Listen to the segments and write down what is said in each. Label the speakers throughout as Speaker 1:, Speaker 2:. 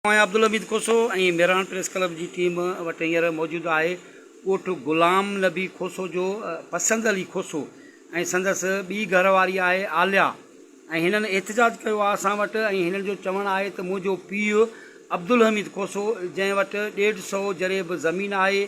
Speaker 1: अब्दुल हमीद खोसो ऐं Mehran press club जी team वटि हींअर मौजूदु आहे ॻोठ गुलाम नबी खोसो जो पसंदि अली खोसो ऐं संदसि ॿी घरवारी आहे आलिया ऐं हिननि एतिजाज कयो आहे असां वटि ऐं हिननि जो चवणु आहे त मुंहिंजो पीउ अब्दुल हमीद खोसो जंहिं वटि 150 जरेब ज़मीन आहे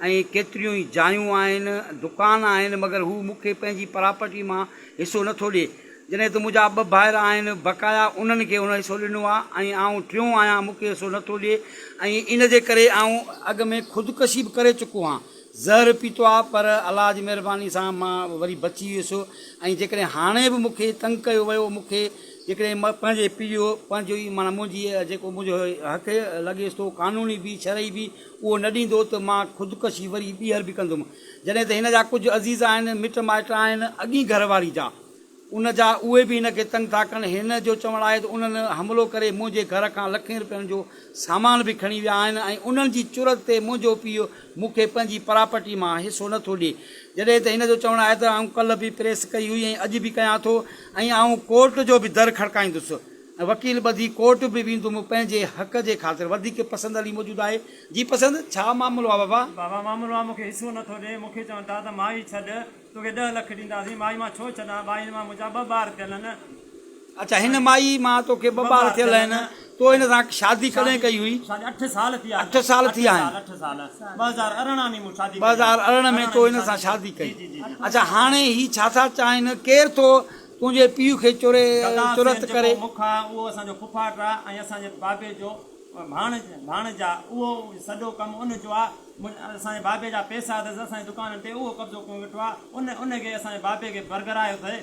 Speaker 1: ऐं केतिरियूं ई जायूं आहिनि दुकान आहिनि मगर हू मूंखे पंहिंजी प्रॉपर्टी मां हिसो नथो ॾिए जॾहिं त मुंहिंजा 2 भाइर आहिनि बक़ाया उन्हनि खे हुन हिसो ॾिनो आहे ऐं आउं टियों आहियां मूंखे हिसो नथो ॾिए ऐं इन जे करे आउं अॻु में ख़ुदकशी बि करे चुको आहियां ज़हर पीतो आहे पर अलाह जी महिरबानी सां मां वरी बची वियुसि ऐं जेकॾहिं हाणे बि मूंखे तंग कयो वियो मूंखे जेकॾहिं मां पंहिंजे पीउ पंहिंजो ई माना मुंहिंजी जेको मुंहिंजो हक़ लॻेसि थो कानूनी बि शरई बि उहो न ॾींदो त मां ख़ुदकशी वरी ॿीहर बि कंदुमि जॾहिं त हिन जा कुझु अज़ीज़ आहिनि मिट माइट आहिनि अॻी घरवारी जा उन जा उहे बि हिन खे तंग था कनि हिन जो चवणु आहे त उन्हनि हमिलो करे मुंहिंजे घर खां लखें रुपयनि जो सामान बि खणी विया आहिनि ऐं उन्हनि जी चुरत ते मुंहिंजो पीउ मूंखे पंहिंजी प्रॉपर्टी मां हिसो नथो ॾिए जॾहिं त हिन जो चवणु आहे त आउं कल्ह बि प्रेस कई हुई ऐं अॼु बि कयां थो ऐं आउं कोर्ट जो बि दर खड़काईंदुसि ऐं वकील ॿधी कोर्ट बि वेंदुमि पंहिंजे हक़ जे ख़ातिर वधीक पसंदि अली मौजूदु आहे जी पसंदि छा मामिलो आहे बाबा
Speaker 2: मामिलो आहे मूंखे हिसो नथो ॾिए मूंखे चवनि था त माई छॾ तोखे 10 लख ॾींदासीं माई मां छो छॾां माई मां मुंहिंजा 2 ॿार थियल आहिनि
Speaker 1: अच्छा हिन माई मां तोखे 2 ॿार थियल आहिनि तो हिन सां शादी कॾहिं कई हुई
Speaker 2: 8 साल थी
Speaker 1: 8 साल थी आहिनि
Speaker 2: 8 साल 2018 में मूं शादी
Speaker 1: 2018 में तो हिन सां शादी कई अच्छा हाणे ही छा था चाहिनि केरु थो तुंहिंजे पीउ खे चुरत करे
Speaker 2: मुखा उहो असांजो फुफाट आहे ऐं असांजे बाबे जो भाणजा उहो सॼो कमु उन जो आहे असांजे बाबे जा पैसा अथसि असांजी दुकान ते उहो कब्ज़ो कयो वेठो आहे उनखे असांजे बाबे खे बरगरायो अथई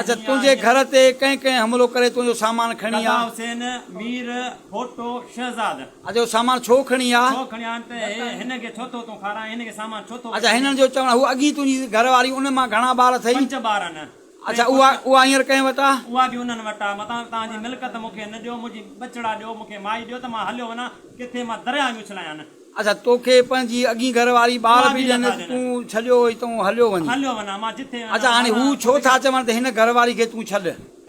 Speaker 1: अच्छा तुंहिंजे घर ते कंहिं हमलो करे तुंहिंजो सामान खणी आ
Speaker 2: हुसैन मीर फोटो शहजाद
Speaker 1: अच्छा सामान छो खणी आ
Speaker 2: छो खणी आ त हिनखे छो थो तूं खाराए हिनखे सामान छो थो
Speaker 1: अच्छा हिननि जो चवणु हू अॻी तुंहिंजी घरवारी उन मां घणा ॿार अथई
Speaker 2: 5 ॿार आहिनि
Speaker 1: अच्छा उहा हींअर कंहिं वटि आहे
Speaker 2: उहा बि उन्हनि वटि आहे मतां तव्हांजी मिल्कत मूंखे न ॾियो मुंहिंजी बचड़ा ॾियो मूंखे माई ॾियो त मां हलियो वञा किथे मां दरिया में उछलायां न
Speaker 1: अच्छा तोखे पंहिंजी अॻी घरवारी ॿार बि ॾियनि तूं छॾियो तूं हलियो वञी
Speaker 2: मां जिथे
Speaker 1: अच्छा हाणे हू छो था चवनि त हिन घरवारी खे तूं छॾ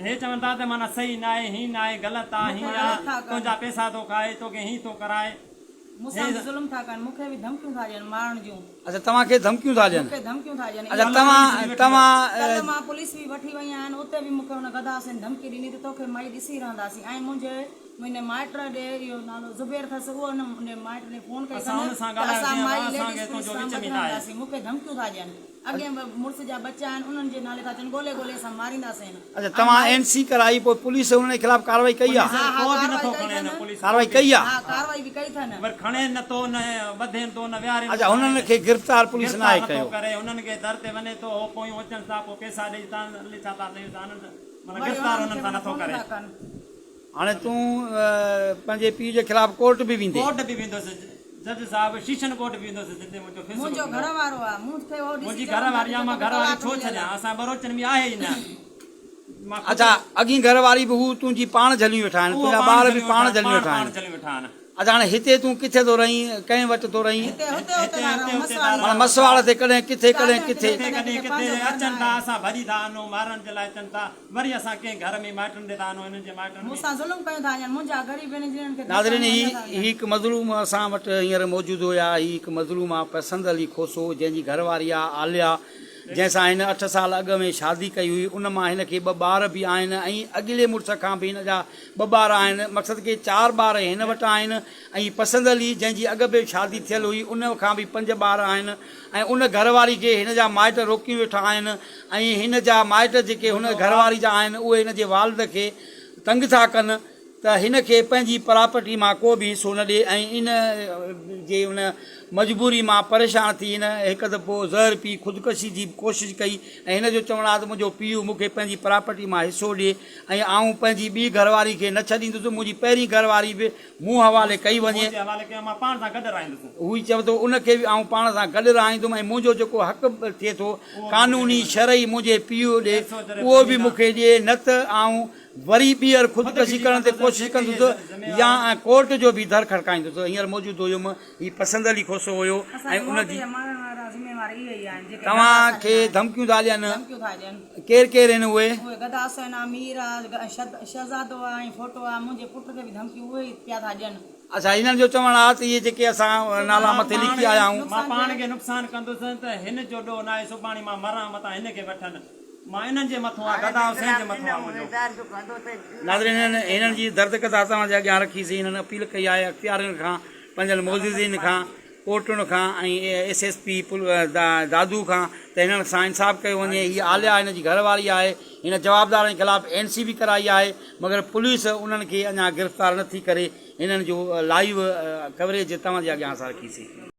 Speaker 2: हे चवनि था त माना सही न आहे हीअं न आहे ग़लति आहे हीअं आहे तुंहिंजा पैसा थो खाए तोखे हीअं थो कराए
Speaker 3: ज़ुल्म था कनि मूंखे बि धमकियूं था ॾियनि मारण जूं
Speaker 1: अच्छा तव्हांखे धमकियूं था ॾियनि
Speaker 3: मूंखे धमकियूं था ॾियनि
Speaker 1: अच्छा तव्हां
Speaker 3: मां पुलिस बि वठी वई आहियां उते बि मूंखे हुन गदासिन धमकी ॾिनी त तोखे माई ॾिसी रहंदासीं ऐं मुंहिंजे माइट ॾे इहो नालो ज़ुबैर अथसि उहो हुन माइट ने फोन कई मूंखे धमकियूं था ॾियनि अॻे मुड़ुस जा बच्चा आहिनि उन्हनि जे नाले था चवनि ॻोल्हे ॻोल्हे असां मारींदासीं
Speaker 1: अच्छा तव्हां एनसी कराई पोइ पुलिस हुन खिलाफ़ कार्रवाई कई आहे कार्रवाई कई आहे
Speaker 3: कार्रवाई बि कई अथनि
Speaker 2: पर खणे नथो न वधेनि थो न विहारे
Speaker 1: अच्छा हुननि खे गिरफ़्तार पुलिस न आहे कयो
Speaker 2: करे हुननि खे दर ते वञे थो पोइ अचनि था पोइ पैसा ॾेई छा था गिरफ़्तार हुननि सां नथो करे
Speaker 1: हाणे तूं पंहिंजे पीउ जे खिलाफ़ कोर्ट बि वेंदे
Speaker 2: कोर्ट बि वेंदुसि जज साहब शीशन कोर्ट बि वेंदुसि जिते
Speaker 3: मुंहिंजो घर वारो आहे
Speaker 2: मुंहिंजी घरवारी आहे मां घरवारी छो छॾियां असां बरोचन में आहे ई न
Speaker 1: अच्छा अॻी घरवारी बि हू तुंहिंजी पाण झली वेठा आहिनि तुंहिंजा ॿार बि पाण झली वेठा आहिनि अच्छा हाणे हिते तूं किथे थो रहीं कंहिं वटि थो रहीं माना मसवाड़ ते कॾहिं किथे
Speaker 2: अचनि था असां भरी था वञूं मारण जे लाइ अचनि था वरी असां कंहिं घर में माइटनि ते था वञूं हिननि जे माइटनि
Speaker 1: नाज़रीन ही हिकु मज़लूम असां वटि हींअर मौजूदु हुया ही हिकु मज़लूम आहे पसंदि अली खोसो जंहिंजी घरवारी आहे आलिया जंहिंसां हिन 8 साल अॻु में शादी कई हुई उन मां हिन खे 2 ॿार बि आहिनि ऐं अॻिले मुड़ुस खां बि हिन जा 2 ॿार आहिनि मक़सदु के 4 ॿार हिन वटि आहिनि ऐं पसंदि अली जंहिंजी अॻु में शादी थियल हुई उन खां बि 5 ॿार आहिनि ऐं उन घरवारी खे हिन जा माइट रोकी वेठा आहिनि ऐं हिन जा माइट जेके हुन घरवारी जा आहिनि उहे हिन जे वालिद खे तंग था कनि त हिन खे पंहिंजी प्रॉपर्टी मां को बि हिसो न ॾिए ऐं इन जे उन मजबूरी मां परेशान थी हिन हिकु दफ़ो ज़हर पी ख़ुदकशी जी कोशिशि कई ऐं हिन जो चवणु आहे त मुंहिंजो पीउ मूंखे पंहिंजी प्रॉपर्टी मां हिसो ॾिए ऐं आउं पंहिंजी ॿी घरवारी खे न छॾींदुसि मुंहिंजी पहिरीं घरवारी बि मूं हवाले कई वञे हू ई चवे थो उनखे बि आउं पाण सां गॾु रहाईंदुमि ऐं मुंहिंजो जेको हक़ थिए थो कानूनी शरई मुंहिंजे पीउ ॾे उहो बि मूंखे ॾिए न त आउं वरी ॿीहर ख़ुदकशी करण ते कोशिशि कंदुसि या कोर्ट जो बि दर खड़काईंदुसि हींअर मौजूदु हुयुमि ही पसंदि अली खोसो हुयो ऐं उनजी
Speaker 3: वारा इहे ई आहिनि जेके
Speaker 1: तव्हांखे धमकियूं था ॾियनि
Speaker 3: धमकियूं था ॾियनि।
Speaker 1: केरु केरु आहिनि उहे?
Speaker 3: उहे गदा हुसैन आहे, मीर आहे, शहज़ादो आहे ऐं फोटो आहे। मुंहिंजे पुट खे बि धमकियूं उहे ई पिया था ॾियनि।
Speaker 1: अच्छा, हिननि जो चवणु आहे त इहे जेके असां नाला मथे लिखी आया आहियूं,
Speaker 2: मां पाण खे नुक़सानु कंदुसि त हिन जो ॾोह न आहे, सुभाणे मां मरां मथां हिन खे वठनि। मां इन्हनि जे मथां आहे, गदा हुसैन जे मथां आहे मुंहिंजो।
Speaker 1: नाज़रीन हिननि जी दर्द कथा तव्हांजे अॻियां रखीसीं। हिननि अपील कई आहे अख़्तियारनि खां, पंहिंजनि मोज़िज़िन खां, कोर्टुनि खां ऐं SSP दादू खां त हिननि सां इंसाफ़ कयो वञे। हीअ आलिया हिन जी घरवारी आहे, हिन जवाबदारनि जे ख़िलाफ़ु NC बि कराई आहे, मगर पुलिस उन्हनि खे अञा गिरफ़्तार नथी करे। हिननि जो लाइव कवरेज तव्हांजे अॻियां असां रखीसीं।